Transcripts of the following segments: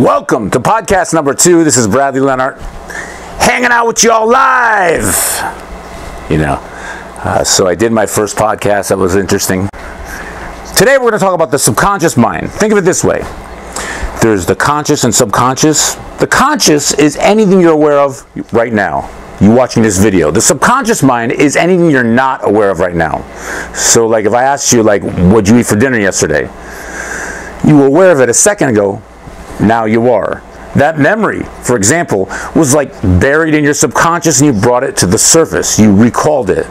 Welcome to podcast number 2. This is Bradley Lenart, hanging out with y'all live. So I did my first podcast. That was interesting. Today we're going to talk about the subconscious mind. Think of it this way. There's the conscious and subconscious. The conscious is anything you're aware of right now. You watching this video. The subconscious mind is anything you're not aware of right now. So like if I asked you, like, what'd you eat for dinner yesterday? You were aware of it a second ago. Now you are. That memory, for example, was like buried in your subconscious and you brought it to the surface. You recalled it.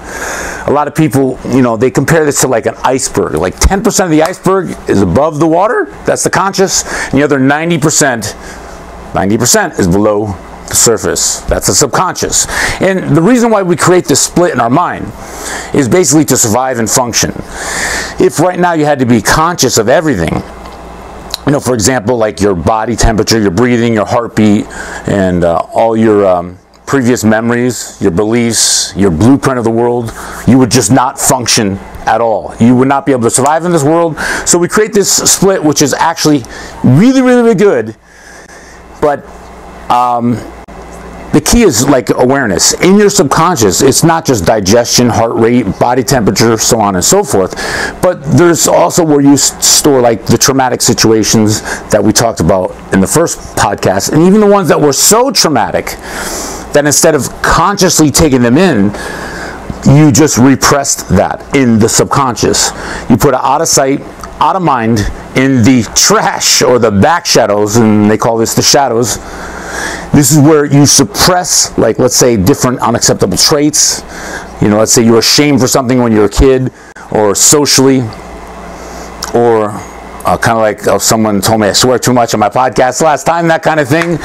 A lot of people, they compare this to like an iceberg. Like 10% of the iceberg is above the water. That's the conscious. And the other 90% is below the surface. That's the subconscious. And the reason why we create this split in our mind is basically to survive and function. If right now you had to be conscious of everything, for example, like your body temperature, your breathing, your heartbeat, and all your previous memories, your beliefs, your blueprint of the world, you would just not function at all. You would not be able to survive in this world. So we create this split, which is actually really, really, really good. But the key is like awareness. In your subconscious, it's not just digestion, heart rate, body temperature, so on and so forth, but there's also where you store like the traumatic situations that we talked about in the first podcast, and even the ones that were so traumatic that instead of consciously taking them in, you just repressed that in the subconscious. You put it out of sight, out of mind, in the trash or the back shadows, and they call this the shadows. This is where you suppress, like, let's say, different unacceptable traits. Let's say you were ashamed for something when you were a kid, or socially, or kind of like someone told me I swear too much on my podcast last time, that kind of thing.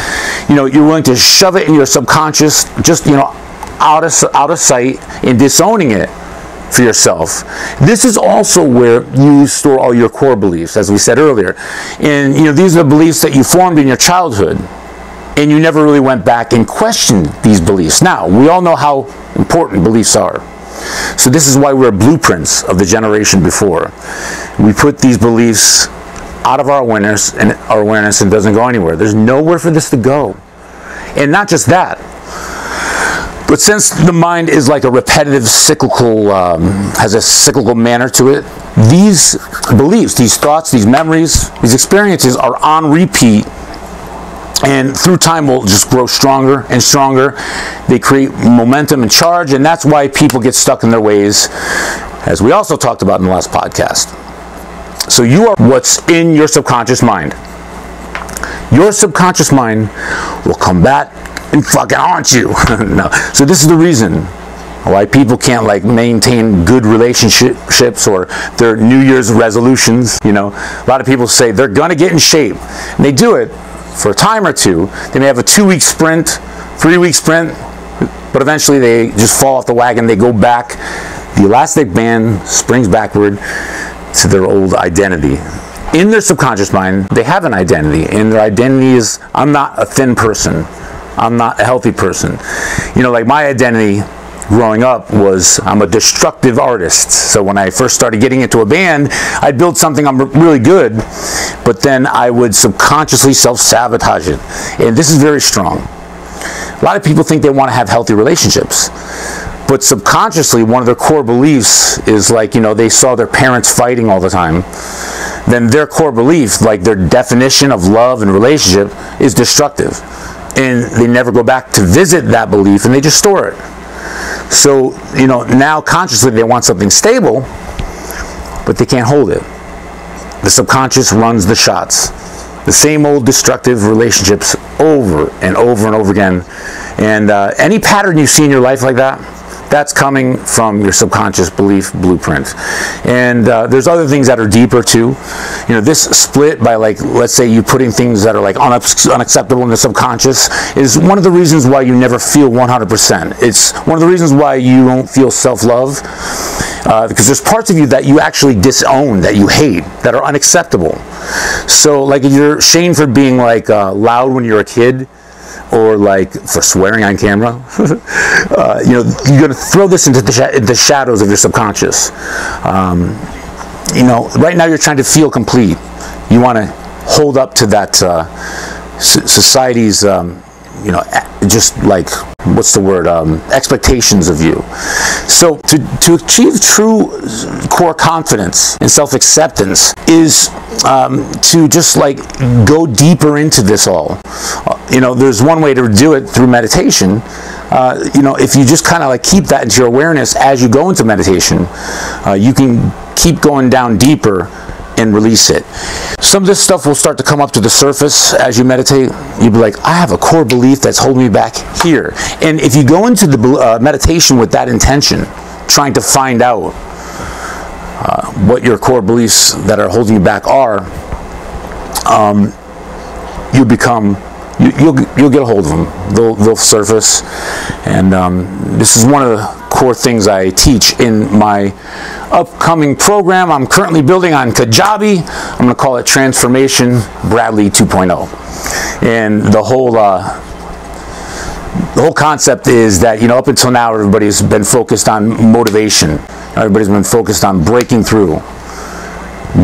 You're willing to shove it in your subconscious, just, out of sight, and disowning it for yourself. This is also where you store all your core beliefs, as we said earlier. And, these are the beliefs that you formed in your childhood. And you never really went back and questioned these beliefs. Now, we all know how important beliefs are. So this is why we're blueprints of the generation before. We put these beliefs out of our awareness and it doesn't go anywhere. There's nowhere for this to go. And not just that, but since the mind is like a repetitive, cyclical, has a cyclical manner to it, these beliefs, these thoughts, these memories, these experiences are on repeat. And through time will just grow stronger and stronger. They create momentum and charge, and that's why people get stuck in their ways, as we also talked about in the last podcast. So you are what's in your subconscious mind. Your subconscious mind will come back and fucking haunt you. No. So this is the reason why people can't like maintain good relationships or their New Year's resolutions. A lot of people say they're gonna get in shape, and they do it for a time or two. They may have a 2-week sprint, 3-week sprint, but eventually they just fall off the wagon. They go back. The elastic band springs backward to their old identity. In their subconscious mind, they have an identity, and their identity is, I'm not a thin person. I'm not a healthy person. Like my identity growing up was, I'm a destructive artist. So when I first started getting into a band, I'd build something I'm really good, but then I would subconsciously self-sabotage it. And this is very strong. A lot of people think they want to have healthy relationships, but subconsciously, one of their core beliefs is like, they saw their parents fighting all the time. Then their core belief, like their definition of love and relationship, is destructive. And they never go back to visit that belief, and they just store it. So, now consciously they want something stable, but they can't hold it. The subconscious runs the shots. The same old destructive relationships over and over and over again. And any pattern you see in your life like that, that's coming from your subconscious belief blueprint. And there's other things that are deeper too. This split by like, let's say you putting things that are like unacceptable in the subconscious is one of the reasons why you never feel 100%. It's one of the reasons why you don't feel self-love, because there's parts of you that you actually disown, that you hate, that are unacceptable. So like if you're shamed for being like loud when you're a kid, or like for swearing on camera, you're going to throw this into the shadows of your subconscious. Right now you're trying to feel complete. You want to hold up to that society's, you know, just like, what's the word, expectations of you. So to achieve true core confidence and self-acceptance is to just like go deeper into this all. You know, there's one way to do it through meditation. You know, if you just kind of like keep that into your awareness as you go into meditation, you can keep going down deeper and release it. Some of this stuff will start to come up to the surface as you meditate. You'll be like, I have a core belief that's holding me back here. And if you go into the meditation with that intention, trying to find out what your core beliefs that are holding you back are, you'll get a hold of them. They'll surface. And this is one of the core things I teach in my upcoming program I'm currently building on Kajabi. I'm going to call it Transformation Bradley 2.0. And the whole concept is that, you know, up until now everybody's been focused on motivation. Everybody's been focused on breaking through,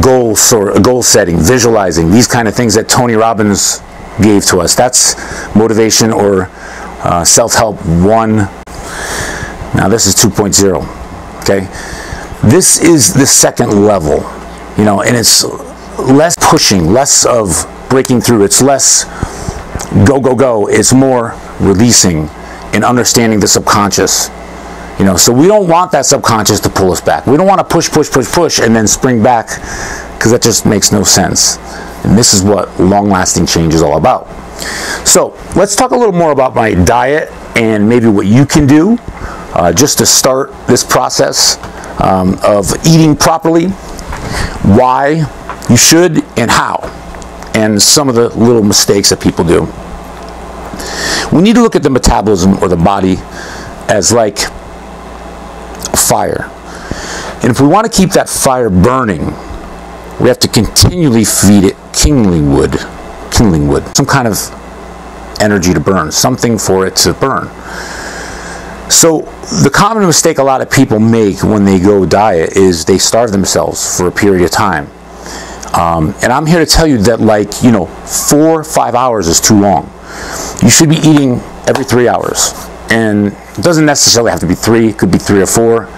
goal setting, visualizing, these kind of things that Tony Robbins gave to us. That's motivation or self-help 1. Now this is 2.0. Okay, this is the second level, you know, and it's less pushing, less of breaking through. It's less go. It's more releasing and understanding the subconscious. You know, so we don't want that subconscious to pull us back. We don't want to push and then spring back, because that just makes no sense. And this is what long-lasting change is all about. So let's talk a little more about my diet and maybe what you can do just to start this process of eating properly, why you should and how, and some of the little mistakes that people do. We need to look at the metabolism or the body as like a fire. And if we want to keep that fire burning, we have to continually feed it kindling wood, some kind of energy to burn, something for it to burn. So the common mistake a lot of people make when they go diet is they starve themselves for a period of time. And I'm here to tell you that, like, you know, 4 or 5 hours is too long. You should be eating every 3 hours. And it doesn't necessarily have to be 3, it could be 3 or 4.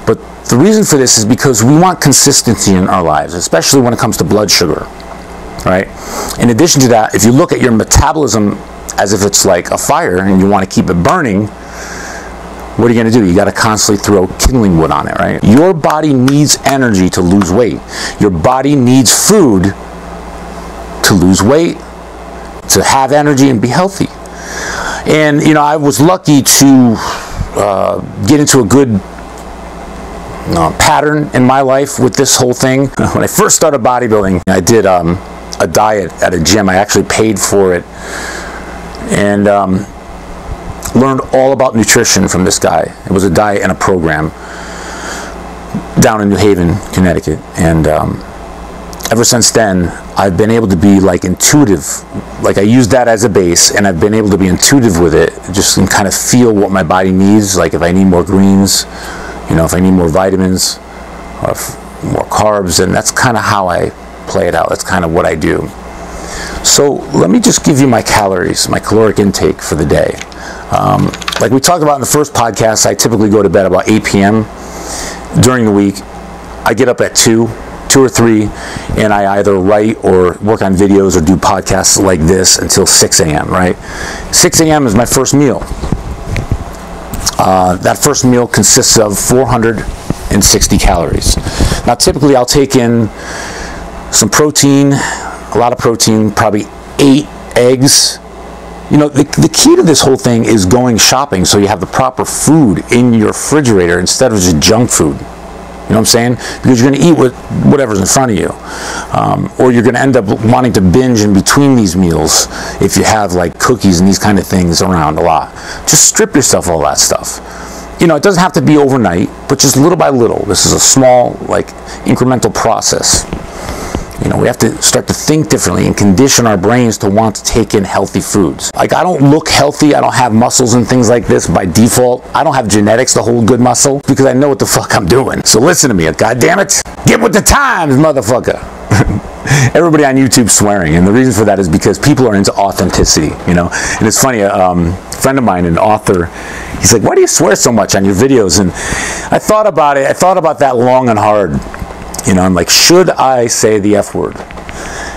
But the reason for this is because we want consistency in our lives, especially when it comes to blood sugar, right? In addition to that, if you look at your metabolism as if it's like a fire and you want to keep it burning, what are you going to do? You got to constantly throw kindling wood on it, right? Your body needs energy to lose weight. Your body needs food to lose weight, to have energy and be healthy. And, you know, I was lucky to get into a good pattern in my life with this whole thing. When I first started bodybuilding, I did a diet at a gym. I actually paid for it, and learned all about nutrition from this guy. It was a diet and a program down in New Haven, Connecticut. And ever since then, I've been able to be like intuitive. Like, I use that as a base, and I've been able to be intuitive with it, just and kind of feel what my body needs. Like if I need more greens, you know, if I need more vitamins, or more carbs, and that's kind of how I play it out. That's kind of what I do. So let me just give you my calories, my caloric intake for the day. Like we talked about in the first podcast, I typically go to bed about 8 p.m. During the week. I get up at 2 or 3, and I either write or work on videos or do podcasts like this until 6 a.m., right? 6 a.m. is my first meal. That first meal consists of 460 calories. Now, typically I'll take in some protein, a lot of protein, probably 8 eggs. You know, the key to this whole thing is going shopping so you have the proper food in your refrigerator instead of just junk food. You know what I'm saying? Because you're going to eat whatever's in front of you. Or you're going to end up wanting to binge in between these meals if you have like cookies and these kind of things around a lot. Just strip yourself of all that stuff. You know, it doesn't have to be overnight, but just little by little. This is a small, like, incremental process. You know, we have to start to think differently and condition our brains to want to take in healthy foods. Like, I don't look healthy, I don't have muscles and things like this by default. I don't have genetics to hold good muscle because I know what the fuck I'm doing. So listen to me, goddammit. Get with the times, motherfucker. everybody on YouTube swearing, and the reason for that is because people are into authenticity, you know. And it's funny, a friend of mine, an author, he's like, why do you swear so much on your videos? And I thought about it. I thought about that long and hard. You know, I'm like, should I say the F word?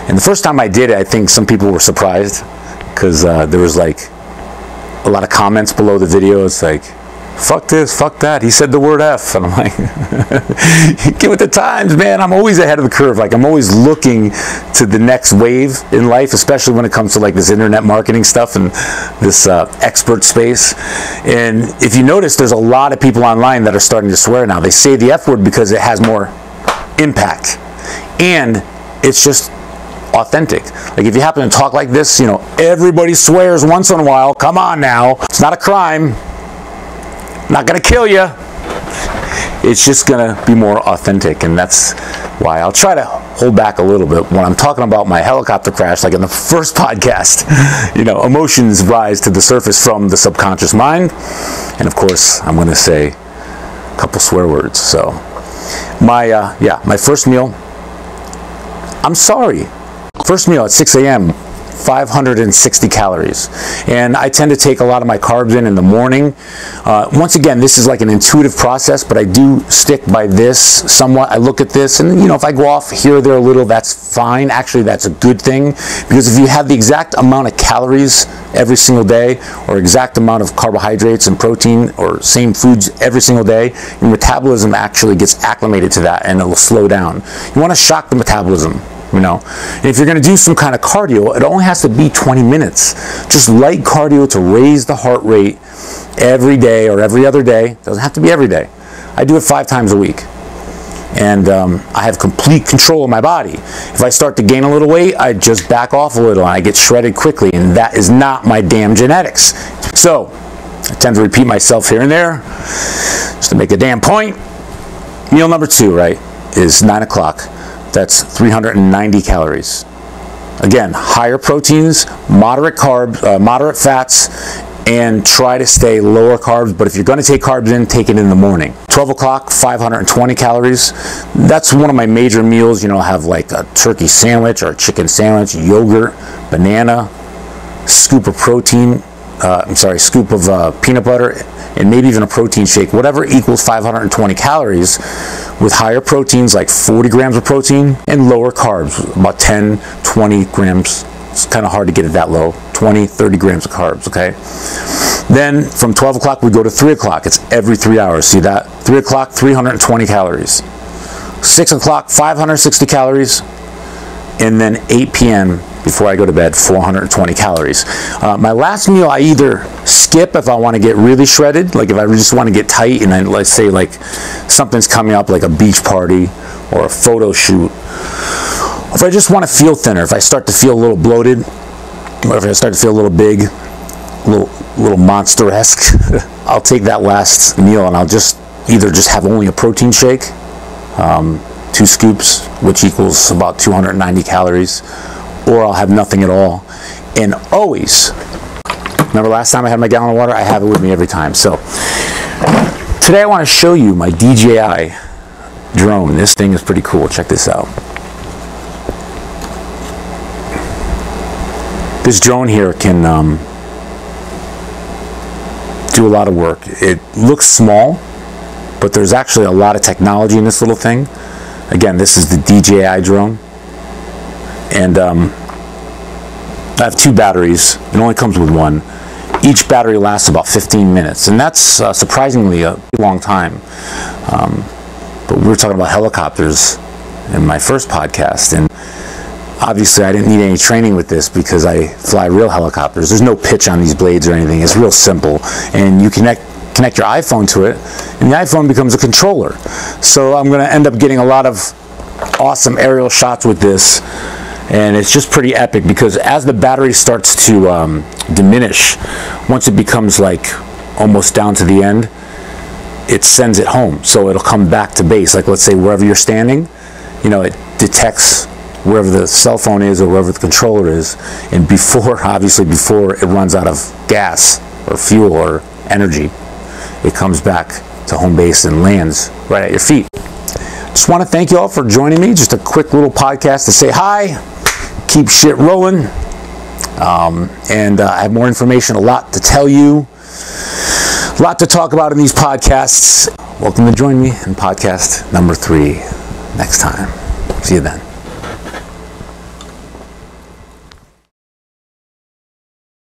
And the first time I did it, I think some people were surprised, because there was like a lot of comments below the video. It's like, fuck this, fuck that, he said the word F. And I'm like, get with the times, man. I'm always ahead of the curve. Like, I'm always looking to the next wave in life, especially when it comes to like this internet marketing stuff and this expert space. And if you notice, there's a lot of people online that are starting to swear now. They say the F word because it has more impact, and it's just authentic. Like, if you happen to talk like this, you know, everybody swears once in a while. Come on now, it's not a crime. Not gonna kill you. It's just gonna be more authentic, and that's why I'll try to hold back a little bit when I'm talking about my helicopter crash, like in the first podcast. You know, emotions rise to the surface from the subconscious mind, and of course, I'm gonna say a couple swear words. So, my first meal. I'm sorry. First meal at 6 a.m. 560 calories, and I tend to take a lot of my carbs in the morning. Once again, this is like an intuitive process, but I do stick by this somewhat. I look at this, and you know, if I go off here or there a little, that's fine. Actually, that's a good thing, because if you have the exact amount of calories every single day, or exact amount of carbohydrates and protein, or same foods every single day, your metabolism actually gets acclimated to that, and it will slow down. You want to shock the metabolism. You know, and if you're going to do some kind of cardio, it only has to be 20 minutes. Just light cardio to raise the heart rate every day or every other day. It doesn't have to be every day. I do it 5 times a week. And I have complete control of my body. If I start to gain a little weight, I just back off a little and I get shredded quickly. And that is not my damn genetics. So I tend to repeat myself here and there just to make a damn point. Meal number 2, right, is 9 o'clock. That's 390 calories. Again, higher proteins, moderate carbs, moderate fats, and try to stay lower carbs. But if you're going to take carbs in, take it in the morning. 12 o'clock, 520 calories. That's one of my major meals. You know, I have like a turkey sandwich or a chicken sandwich, yogurt, banana, scoop of protein, scoop of peanut butter, and maybe even a protein shake, whatever equals 520 calories, with higher proteins like 40 grams of protein and lower carbs, about 10, 20 grams. It's kind of hard to get it that low, 20, 30 grams of carbs, okay? Then from 12 o'clock, we go to 3 o'clock. It's every 3 hours. See that? 3 o'clock, 320 calories. 6 o'clock, 560 calories. And then 8 p.m. before I go to bed, 420 calories. My last meal, I either skip if I want to get really shredded, like if I just want to get tight, and then let's say like something's coming up, like a beach party or a photo shoot. If I just want to feel thinner, if I start to feel a little bloated, or if I start to feel a little big, a little monster-esque, I'll take that last meal and I'll just either just have only a protein shake, 2 scoops, which equals about 290 calories, or I'll have nothing at all. And always, remember last time I had my gallon of water? I have it with me every time. So today I want to show you my DJI drone. This thing is pretty cool. Check this out. This drone here can do a lot of work. It looks small, but there's actually a lot of technology in this little thing. Again, this is the DJI drone. And I have 2 batteries. It only comes with 1. Each battery lasts about 15 minutes, and that's surprisingly a long time. But we were talking about helicopters in my first podcast, and obviously I didn't need any training with this because I fly real helicopters. There's no pitch on these blades or anything. It's real simple, and you connect your iPhone to it, and the iPhone becomes a controller. So I'm going to end up getting a lot of awesome aerial shots with this. And it's just pretty epic because as the battery starts to diminish, once it becomes like almost down to the end, it sends it home. So it'll come back to base. Like let's say wherever you're standing, you know, it detects wherever the cell phone is or wherever the controller is. And obviously before it runs out of gas or fuel or energy, it comes back to home base and lands right at your feet. Just want to thank you all for joining me. Just a quick little podcast to say hi, keep shit rolling, and I have more information, a lot to tell you, a lot to talk about in these podcasts. Welcome to join me in podcast number 3 next time. See you then.